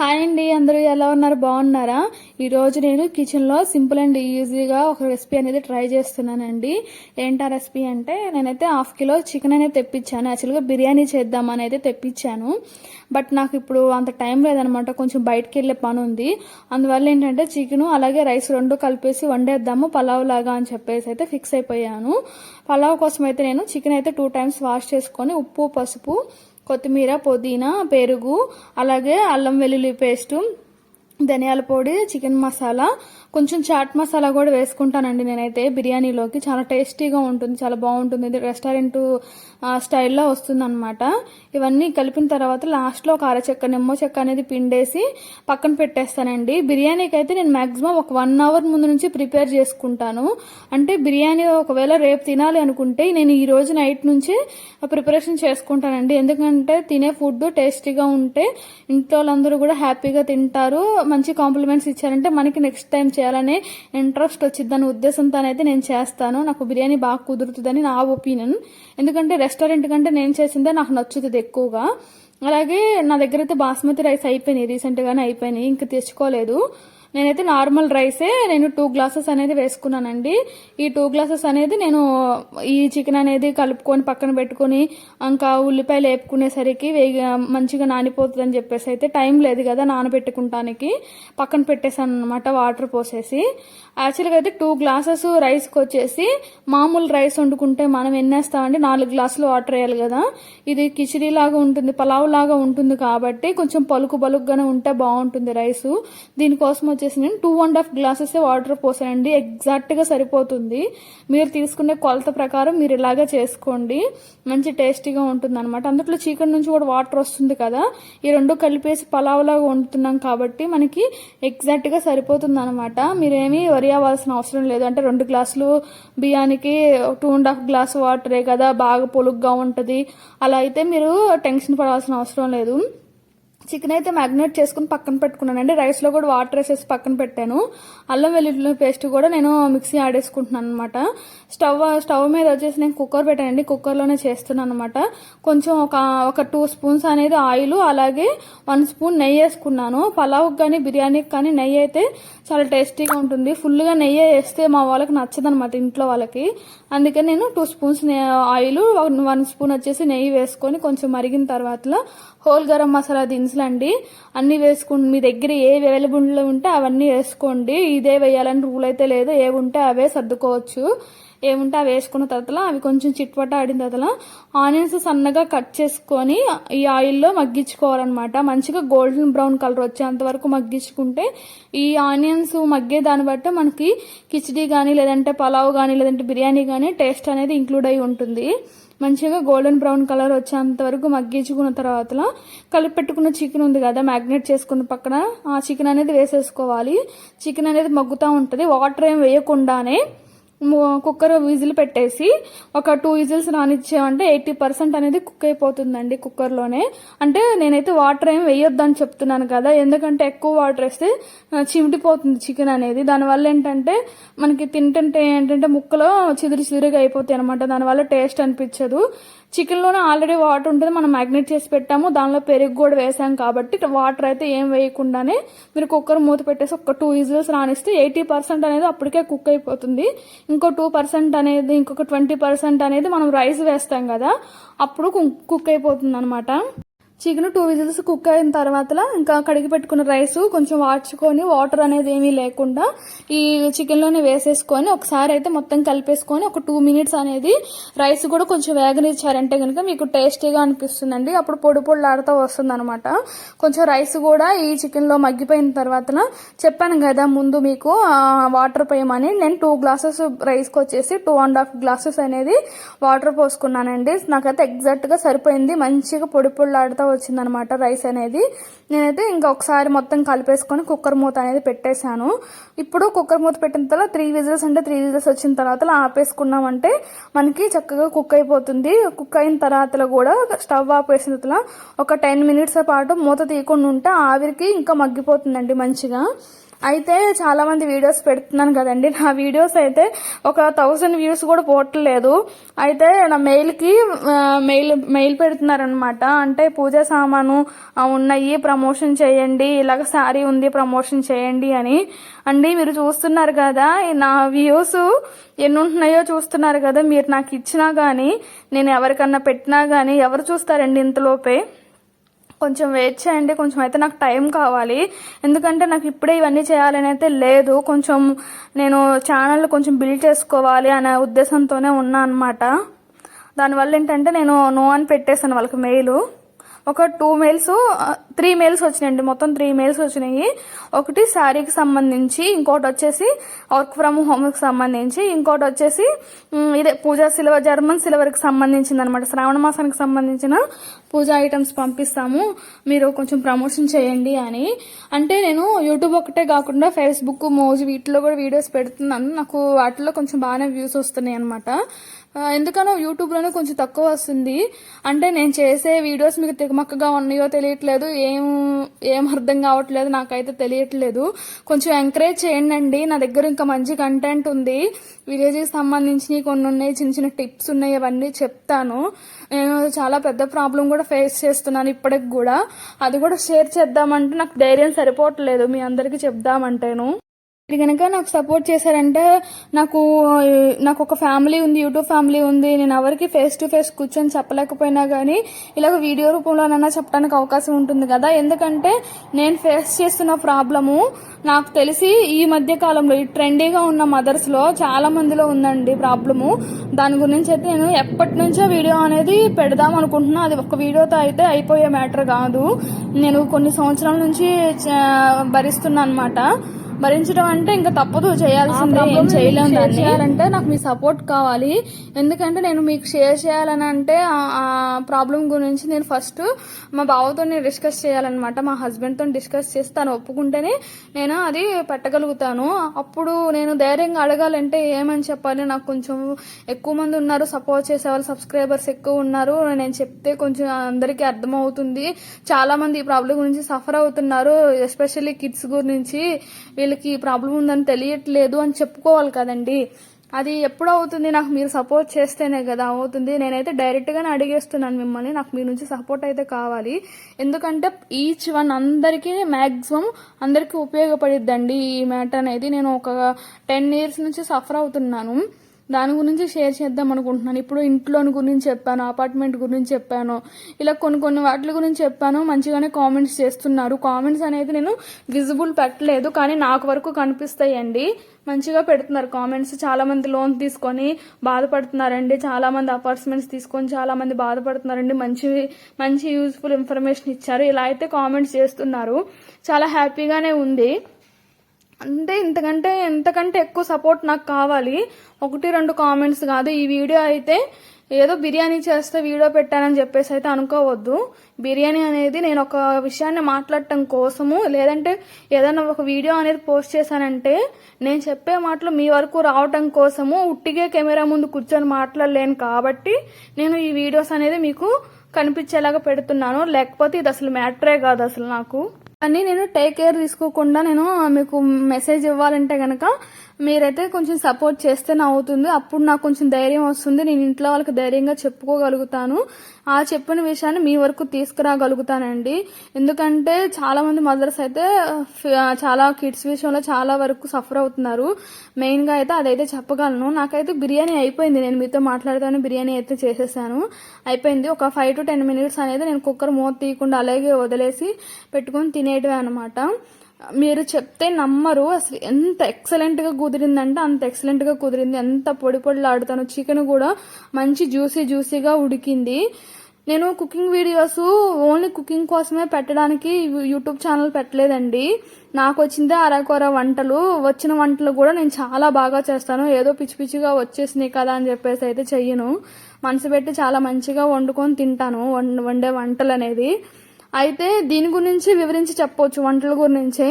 Hi అండి, అందరూ ఎలా ఉన్నారు? బాగున్నారా? ఈరోజు నేను కిచెన్లో సింపుల్ అండ్ ఈజీగా ఒక రెసిపీ అనేది ట్రై చేస్తున్నానండి. ఏంటా రెసిపీ అంటే, నేనైతే హాఫ్ కిలో చికెన్ అనేది తెప్పించాను. యాక్చువల్గా బిర్యానీ చేద్దామని అయితే తెప్పించాను. బట్ నాకు ఇప్పుడు అంత టైం లేదనమాట, కొంచెం బయటకు వెళ్ళే పని ఉంది. అందువల్ల ఏంటంటే చికెన్ అలాగే రైస్ రెండు కలిపేసి వండేద్దాము పలావ్ లాగా అని చెప్పేసి అయితే ఫిక్స్ అయిపోయాను. పలావ్ కోసం అయితే నేను చికెన్ అయితే 2 times వాష్ చేసుకొని ఉప్పు, పసుపు, కొత్తిమీర, పుదీనా, పెరుగు, అలాగే అల్లం వెల్లుల్లి పేస్టు, ధనియాల పొడి, చికెన్ మసాలా, కొంచెం చాట్ మసాలా కూడా వేసుకుంటానండి నేనైతే బిర్యానీలోకి. చాలా టేస్టీగా ఉంటుంది, చాలా బాగుంటుంది. ఇది రెస్టారెంట్ స్టైల్లో వస్తుంది అనమాట. ఇవన్నీ కలిపిన తర్వాత లాస్ట్లో ఒక అరచెక్క నిమ్మ చెక్క అనేది పిండేసి పక్కన పెట్టేస్తానండి. బిర్యానీకి అయితే నేను మాక్సిమం ఒక 1 hour ముందు నుంచి ప్రిపేర్ చేసుకుంటాను. అంటే బిర్యానీ ఒకవేళ రేపు తినాలి అనుకుంటే నేను ఈ రోజు నైట్ నుంచి ప్రిపరేషన్ చేసుకుంటానండి. ఎందుకంటే తినే ఫుడ్ టేస్టీగా ఉంటే ఇంట్లో వాళ్ళందరూ కూడా హ్యాపీగా తింటారు. మంచి కాంప్లిమెంట్స్ ఇచ్చారంటే మనకి నెక్స్ట్ టైం చేయాలనే ఇంట్రెస్ట్ వచ్చిందనే ఉద్దేశంతో అయితే నేను చేస్తాను. నాకు బిర్యానీ బాగా కుదురుతుందని నా ఒపీనియన్. ఎందుకంటే రెస్టారెంట్ కంటే నేను చేసిందే నాకు నచ్చుతుంది ఎక్కువగా. అలాగే నా దగ్గర అయితే బాస్మతి రైస్ అయిపోయినాయి, రీసెంట్గానే అయిపోయినాయి, ఇంకా తెచ్చుకోలేదు. నేనైతే నార్మల్ రైసే 2 glasses అనేది వేసుకున్నానండి. ఈ 2 glasses అనేది నేను ఈ చికెన్ అనేది కలుపుకొని పక్కన పెట్టుకుని ఇంకా ఉల్లిపాయలు వేపుకునేసరికి మంచిగా నానిపోతుంది అని చెప్పేసి అయితే టైం లేదు కదా నానబెట్టుకుంటానికి, పక్కన పెట్టేశాను అనమాట వాటర్ పోసేసి. యాక్చువల్గా అయితే 2 glasses రైస్కి వచ్చేసి మామూలు రైస్ వండుకుంటే మనం ఎన్నేస్తామండి 4 glasses వాటర్ వేయాలి కదా. ఇది కిచిడీ లాగా ఉంటుంది, పలావ్ లాగా ఉంటుంది కాబట్టి కొంచెం పలుకుగానే ఉంటే బాగుంటుంది రైసు. దీనికోసం వచ్చేసి నేను 2.5 glasses వాటర్ పోసానండి. ఎగ్జాక్ట్గా సరిపోతుంది. మీరు తీసుకునే కొలత ప్రకారం మీరు ఇలాగే చేసుకోండి, మంచి టేస్టీగా ఉంటుంది అనమాట. అందులో చికెన్ నుంచి కూడా వాటర్ వస్తుంది కదా, ఈ రెండు కలిపేసి పలావ్ లాగా వండుతున్నాం కాబట్టి మనకి ఎగ్జాక్ట్గా సరిపోతుంది అనమాట. మీరేమీ వరి అవ్వాల్సిన అవసరం లేదు. అంటే 2 glasses బియ్యానికి 2.5 glasses వాటరే కదా, బాగా పొలుగ్గా ఉంటుంది, అలా అయితే మీరు టెన్షన్ పడాల్సిన అవసరం లేదు. చికెన్ అయితే మ్యాగ్నేట్ చేసుకుని పక్కన పెట్టుకున్నానండి. రైస్లో కూడా వాటర్ వేసేసి పక్కన పెట్టాను. అల్లం వెల్లుల్లి పేస్ట్ కూడా నేను మిక్సీ ఆడేసుకుంటున్నాను అనమాట. స్టవ్ మీద వచ్చేసి నేను కుక్కర్ పెట్టానండి, కుక్కర్లోనే చేస్తున్నాను అనమాట. కొంచెం ఒక 2 spoons అనేది ఆయిల్, అలాగే 1 spoon నెయ్యి వేసుకున్నాను. పలావ్కి కానీ బిర్యానీకి కానీ నెయ్యి అయితే చాలా టేస్టీగా ఉంటుంది. ఫుల్గా నెయ్యి వేస్తే మా వాళ్ళకి నచ్చదనమాట, ఇంట్లో వాళ్ళకి. అందుకని నేను 2 spoons ఆయిల్, 1 spoon వచ్చేసి నెయ్యి వేసుకొని కొంచెం మరిగిన తర్వాత హోల్ గరం మసాలా దినుసులు అండి అన్నీ వేసుకోండి. మీ దగ్గర ఏ అవైలబుల్లో ఉంటే అవన్నీ వేసుకోండి. ఇదే వేయాలని రూల్ అయితే లేదు, ఏవి ఉంటే అవే సర్దుకోవచ్చు. ఏముంటే అవి వేసుకున్న తర్వాత అవి కొంచెం చిట్పట ఆడిన తర్వాత ఆనియన్స్ సన్నగా కట్ చేసుకొని ఈ ఆయిల్లో మగ్గించుకోవాలన్నమాట. మంచిగా గోల్డెన్ బ్రౌన్ కలర్ వచ్చేంత వరకు మగ్గించుకుంటే ఈ ఆనియన్స్ మగ్గే దాన్ని బట్టి మనకి కిచిడీ కానీ, లేదంటే పలావ్ కానీ, లేదంటే బిర్యానీ కానీ టేస్ట్ అనేది ఇంక్లూడ్ అయి ఉంటుంది. మంచిగా గోల్డెన్ బ్రౌన్ కలర్ వచ్చేంత వరకు మగ్గించుకున్న తర్వాత కలిపి పెట్టుకున్న చికెన్ ఉంది కదా మ్యాగ్నేట్ చేసుకున్న పక్కన, ఆ చికెన్ అనేది వేసేసుకోవాలి. చికెన్ అనేది మగ్గుతూ ఉంటుంది. వాటర్ ఏం వేయకుండానే కుక్కర్ విజిల్ పెట్టేసి ఒక 2 whistles రానిచ్చామంటే 80% అనేది కుక్ అయిపోతుందండి కుక్కర్లోనే. అంటే నేనైతే వాటర్ ఏం వేయొద్దని చెప్తున్నాను కదా, ఎందుకంటే ఎక్కువ వాటర్ వేస్తే చిమిటిపోతుంది చికెన్ అనేది. దానివల్ల ఏంటంటే మనకి తింటుంటే ఏంటంటే ముక్కలో చిదురుగా అయిపోతాయి అనమాట. దానివల్ల టేస్ట్ అనిపించదు. చికెన్లోనే ఆల్రెడీ వాటర్ ఉంటుంది, మనం మ్యాగ్నేట్ చేసి పెట్టాము, దానిలో పెరుగు కూడా వేసాం కాబట్టి వాటర్ అయితే ఏం వేయకుండానే మీరు కుక్కర్ మూత పెట్టేసి ఒక 2 whistles రానిస్తే 80% అనేది అప్పటికే కుక్ అయిపోతుంది. ఇంకో 2% అనేది, ఇంకొక 20% అనేది మనం రైస్ వేస్తాం కదా, అప్పుడు కుక్ అయిపోతుంది అనమాట. చికెన్ 2 whistles కుక్ అయిన తర్వాత ఇంకా కడిగి పెట్టుకున్న రైస్ కొంచెం వాడ్చుకొని వాటర్ అనేది ఏమీ లేకుండా ఈ చికెన్లోనే వేసేసుకొని ఒకసారి అయితే మొత్తం కలిపేసుకొని ఒక 2 minutes అనేది రైస్ కూడా కొంచెం వేగనిచ్చారంటే కనుక మీకు టేస్టీగా అనిపిస్తుందండి. అప్పుడు పొడిలాడుతూ వస్తుంది అనమాట. కొంచెం రైస్ కూడా ఈ చికెన్లో మగ్గిపోయిన తర్వాత చెప్పాను కదా ముందు మీకు వాటర్ పోయమని, నేను 2 glasses రైస్కి వచ్చేసి 2.5 glasses అనేది వాటర్ పోసుకున్నానండి. నాకైతే ఎగ్జాక్ట్గా సరిపోయింది. మంచిగా పొడిలాడుతూ వచ్చిందనమాట రైస్ అనేది. నేనైతే ఇంకా ఒకసారి మొత్తం కలిపేసుకొని కుక్కర్ మూత అనేది పెట్టేశాను. ఇప్పుడు కుక్కర్ మూత పెట్టిన తర్వాత 3 whistles అంటే 3 whistles వచ్చిన తర్వాత ఆపేసుకున్నామంటే మనకి చక్కగా కుక్ అయిపోతుంది. కుక్ అయిన తర్వాత కూడా స్టవ్ ఆపేసిన తర్వాత ఒక 10 minutes పాటు మూత తీయకుండా ఉంటే ఆవిరికి ఇంకా మగ్గిపోతుందండి మంచిగా. అయితే చాలా మంది వీడియోస్ పెడుతున్నాను కదండి, నా వీడియోస్ అయితే ఒక 1000 వ్యూస్ కూడా పోవట్లేదు. అయితే నా మెయిల్కి మెయిల్ పెడుతున్నారనమాట. అంటే పూజ సామాను ఉన్నాయి ప్రమోషన్ చేయండి, ఇలాగ శారీ ఉంది ప్రమోషన్ చేయండి అని. అండి మీరు చూస్తున్నారు కదా నా వ్యూస్ ఎన్ని ఉంటున్నాయో చూస్తున్నారు కదా. మీరు నాకు ఇచ్చినా కానీ నేను ఎవరికన్నా పెట్టినా కానీ ఎవరు చూస్తారండి ఇంతలోపే. కొంచెం వెయిట్ చేయండి, కొంచెం అయితే నాకు టైం కావాలి. ఎందుకంటే నాకు ఇప్పుడే ఇవన్నీ చేయాలని అయితే లేదు. కొంచెం నేను ఛానల్ కొంచెం బిల్డ్ చేసుకోవాలి అనే ఉద్దేశంతోనే ఉన్నా అనమాట. దానివల్ల ఏంటంటే నేను నో అని పెట్టేశాను వాళ్ళకి మెయిల్. ఒక 3 మెయిల్స్ వచ్చినాయండి, మొత్తం 3 మెయిల్స్ వచ్చినాయి. ఒకటి శారీకి సంబంధించి, ఇంకోటి వచ్చేసి వర్క్ ఫ్రమ్ హోమ్కి సంబంధించి, ఇంకోటి వచ్చేసి ఇదే పూజా సిల్వర్, జర్మన్ సిల్వర్కి సంబంధించింది అనమాట. శ్రావణ మాసానికి సంబంధించిన పూజా ఐటమ్స్ పంపిస్తాము, మీరు కొంచెం ప్రమోషన్ చేయండి అని. అంటే నేను యూట్యూబ్ ఒకటే కాకుండా ఫేస్బుక్, మోజ్ వీటిలో కూడా వీడియోస్ పెడుతున్నాను. నాకు వాటిలో కొంచెం బాగానే వ్యూస్ వస్తున్నాయి అనమాట. ఎందుకనో యూట్యూబ్లోనే కొంచెం తక్కువ వస్తుంది. అంటే నేను చేసే వీడియోస్ మీకు తికమక్కగా ఉన్నాయో తెలియట్లేదు, ఏం అర్థం కావట్లేదు, నాకైతే తెలియట్లేదు. కొంచెం ఎంకరేజ్ చేయండి. నా దగ్గర ఇంకా మంచి కంటెంట్ ఉంది, విలేజ్కి సంబంధించి కొన్ని ఉన్నాయి, చిన్న చిన్న టిప్స్ ఉన్నాయి, అవన్నీ చెప్తాను. నేను చాలా పెద్ద ప్రాబ్లం కూడా ఫేస్ చేస్తున్నాను ఇప్పటికి కూడా. అది కూడా షేర్ చేద్దామంటే నాకు ధైర్యం సరిపోవట్లేదు మీ అందరికీ చెప్దామంటేను. మీరు కనుక నాకు సపోర్ట్ చేశారంటే నాకు ఒక ఫ్యామిలీ ఉంది, యూట్యూబ్ ఫ్యామిలీ ఉంది. నేను ఎవరికి ఫేస్ టు ఫేస్ కూర్చొని చెప్పలేకపోయినా కానీ ఇలాగ వీడియో రూపంలోనైనా చెప్పడానికి అవకాశం ఉంటుంది కదా. ఎందుకంటే నేను ఫేస్ చేస్తున్న ప్రాబ్లము నాకు తెలిసి ఈ మధ్య కాలంలో ఈ ట్రెండీగా ఉన్న మదర్స్లో చాలా మందిలో ఉందండి ప్రాబ్లము. దాని గురించి అయితే నేను ఎప్పటి నుంచో వీడియో అనేది పెడదాం అనుకుంటున్నా. అది ఒక వీడియోతో అయితే అయిపోయే మ్యాటర్ కాదు. నేను కొన్ని సంవత్సరాల నుంచి భరిస్తున్నా అనమాట. భరించడం అంటే ఇంకా తప్పదు, చేయాల్సిందే, ఏం చేయలేము. దాన్ని చేయాలంటే నాకు మీ సపోర్ట్ కావాలి. ఎందుకంటే నేను మీకు షేర్ చేయాలని అంటే ఆ ప్రాబ్లం గురించి నేను ఫస్ట్ మా బావతో డిస్కస్ చేయాలన్నమాట. మా హస్బెండ్తో డిస్కస్ చేసి తను ఒప్పుకుంటేనే నేను అది పెట్టగలుగుతాను. అప్పుడు నేను ధైర్యంగా అడగాలంటే ఏమని చెప్పాలి, నాకు కొంచెం ఎక్కువ మంది ఉన్నారు సపోర్ట్ చేసేవాళ్ళు, సబ్స్క్రైబర్స్ ఎక్కువ ఉన్నారు. నేను చెప్తే కొంచెం అందరికీ అర్థమవుతుంది. చాలా మంది ఈ ప్రాబ్లం గురించి సఫర్ అవుతున్నారు, ఎస్పెషల్లీ కిడ్స్ గురించి. వీళ్ళకి ఈ ప్రాబ్లం ఉందని తెలియట్లేదు అని చెప్పుకోవాలి కదండి. అది ఎప్పుడు అవుతుంది, నాకు మీరు సపోర్ట్ చేస్తేనే కదా అవుతుంది. నేనైతే డైరెక్ట్గానే అడిగేస్తున్నాను మిమ్మల్ని, నాకు మీ నుంచి సపోర్ట్ అయితే కావాలి. ఎందుకంటే ఈచ్ వన్ అందరికీ మ్యాక్సిమం అందరికీ ఉపయోగపడిద్దండి ఈ మ్యాటర్ అనేది. నేను ఒక 10 years నుంచి సఫర్ అవుతున్నాను, దాని గురించి షేర్ చేద్దాం అనుకుంటున్నాను. ఇప్పుడు ఇంట్లోని గురించి చెప్పాను, అపార్ట్మెంట్ గురించి చెప్పాను, ఇలా కొన్ని వాటి గురించి చెప్పాను. మంచిగానే కామెంట్స్ చేస్తున్నారు. కామెంట్స్ అనేది నేను విజిబుల్ పెట్టలేదు కానీ నాకు వరకు కనిపిస్తాయండి, మంచిగా పెడుతున్నారు కామెంట్స్. చాలా మంది లోన్ తీసుకొని బాధపడుతున్నారండి, చాలా మంది అపార్ట్మెంట్స్ తీసుకొని చాలా మంది బాధపడుతున్నారండి. మంచి యూజ్ఫుల్ ఇన్ఫర్మేషన్ ఇచ్చారు. ఇలా అయితే కామెంట్స్ చేస్తున్నారు, చాలా హ్యాపీగానే ఉంది. అంటే ఎంతకంటే ఎక్కువ సపోర్ట్ నాకు కావాలి. 1-2 కామెంట్స్ కాదు. ఈ వీడియో అయితే ఏదో బిర్యానీ చేస్తే వీడియో పెట్టానని చెప్పేసి అయితే అనుకోవద్దు. బిర్యానీ అనేది నేను ఒక విషయాన్ని మాట్లాడటం కోసము, లేదంటే ఏదైనా ఒక వీడియో అనేది పోస్ట్ చేశానంటే నేను చెప్పే మాటలు మీ వరకు రావటం కోసము. ఉట్టిగే కెమెరా ముందు కూర్చొని మాట్లాడలేను కాబట్టి నేను ఈ వీడియోస్ అనేది మీకు కనిపించేలాగా పెడుతున్నాను. లేకపోతే ఇది అసలు మ్యాటరే కాదు అసలు నాకు. అని నేను టేక్ కేర్ తీసుకోకుండా నేను మీకు మెసేజ్ ఇవ్వాలంటే కనుక మీరైతే కొంచెం సపోర్ట్ చేస్తేనే అవుతుంది. అప్పుడు నాకు కొంచెం ధైర్యం వస్తుంది, నేను ఇంట్లో వాళ్ళకి ధైర్యంగా చెప్పుకోగలుగుతాను. ఆ చెప్పిన విషయాన్ని మీ వరకు తీసుకురాగలుగుతానండి. ఎందుకంటే చాలా మంది మదర్స్ అయితే చాలా కిడ్స్ విషయంలో చాలా వరకు సఫర్ అవుతున్నారు. మెయిన్గా అయితే అదైతే చెప్పగలను. నాకైతే బిర్యానీ అయిపోయింది, నేను మీతో మాట్లాడుతాను బిర్యానీ అయితే చేసేసాను, అయిపోయింది. ఒక 5 to 10 minutes అనేది నేను కుక్కర్ మూత తీయకుండా అలాగే వదిలేసి పెట్టుకొని తినేయడమే అనమాట. మీరు చెప్తే నమ్మరు, అసలు ఎంత ఎక్సలెంట్గా కుదిరిందంటే అంత ఎక్సలెంట్గా కుదిరింది. ఎంత పొడిలాడుతాను. చికెన్ కూడా మంచి జ్యూసీగా ఉడికింది. నేను కుకింగ్ వీడియోస్ ఓన్లీ కుకింగ్ కోసమే పెట్టడానికి యూట్యూబ్ ఛానల్ పెట్టలేదండి. నాకు వచ్చిందే అరకొర వంటలు. వచ్చిన వంటలు కూడా నేను చాలా బాగా చేస్తాను. ఏదో పిచ్చిగా వచ్చేసినాయి కదా అని చెప్పేసి అయితే చెయ్యను. మనసు పెట్టి చాలా మంచిగా వండుకొని తింటాను వండే వంటలు అనేది. అయితే దీని గురించి వివరించి చెప్పవచ్చు వంటల గురించే,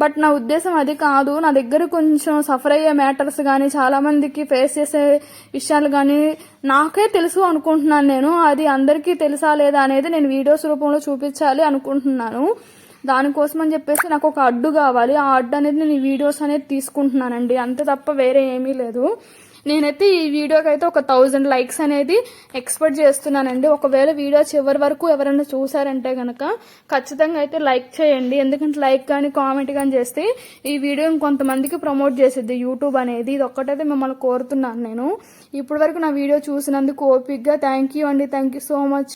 బట్ నా ఉద్దేశం అది కాదు. నా దగ్గర కొంచెం సఫర్ అయ్యే మ్యాటర్స్ కానీ చాలా మందికి ఫేస్ చేసే విషయాలు కానీ నాకే తెలుసు అనుకుంటున్నాను నేను. అది అందరికీ తెలుసా లేదా అనేది నేను వీడియోస్ రూపంలో చూపించాలి అనుకుంటున్నాను. దానికోసం అని చెప్పేసి నాకు ఒక అడ్డు కావాలి. ఆ అడ్డు అనేది నేను ఈ వీడియోస్ అనేది తీసుకుంటున్నానండి, అంతే తప్ప వేరే ఏమీ లేదు. నేనైతే ఈ వీడియోకి అయితే ఒక 1000 లైక్స్ అనేది ఎక్స్పెక్ట్ చేస్తున్నానండి. ఒకవేళ వీడియో చివరి వరకు ఎవరైనా చూసారంటే కనుక ఖచ్చితంగా అయితే లైక్ చేయండి. ఎందుకంటే లైక్ కానీ కామెంట్ కానీ చేస్తే ఈ వీడియో ఇంకొంతమందికి ప్రమోట్ చేసిద్ది యూట్యూబ్ అనేది. ఇది ఒక్కటైతే మిమ్మల్ని కోరుతున్నాను నేను. ఇప్పటి వరకు నా వీడియో చూసినందుకు ఓపిక్గా థ్యాంక్ యూ అండి. Thank you so much.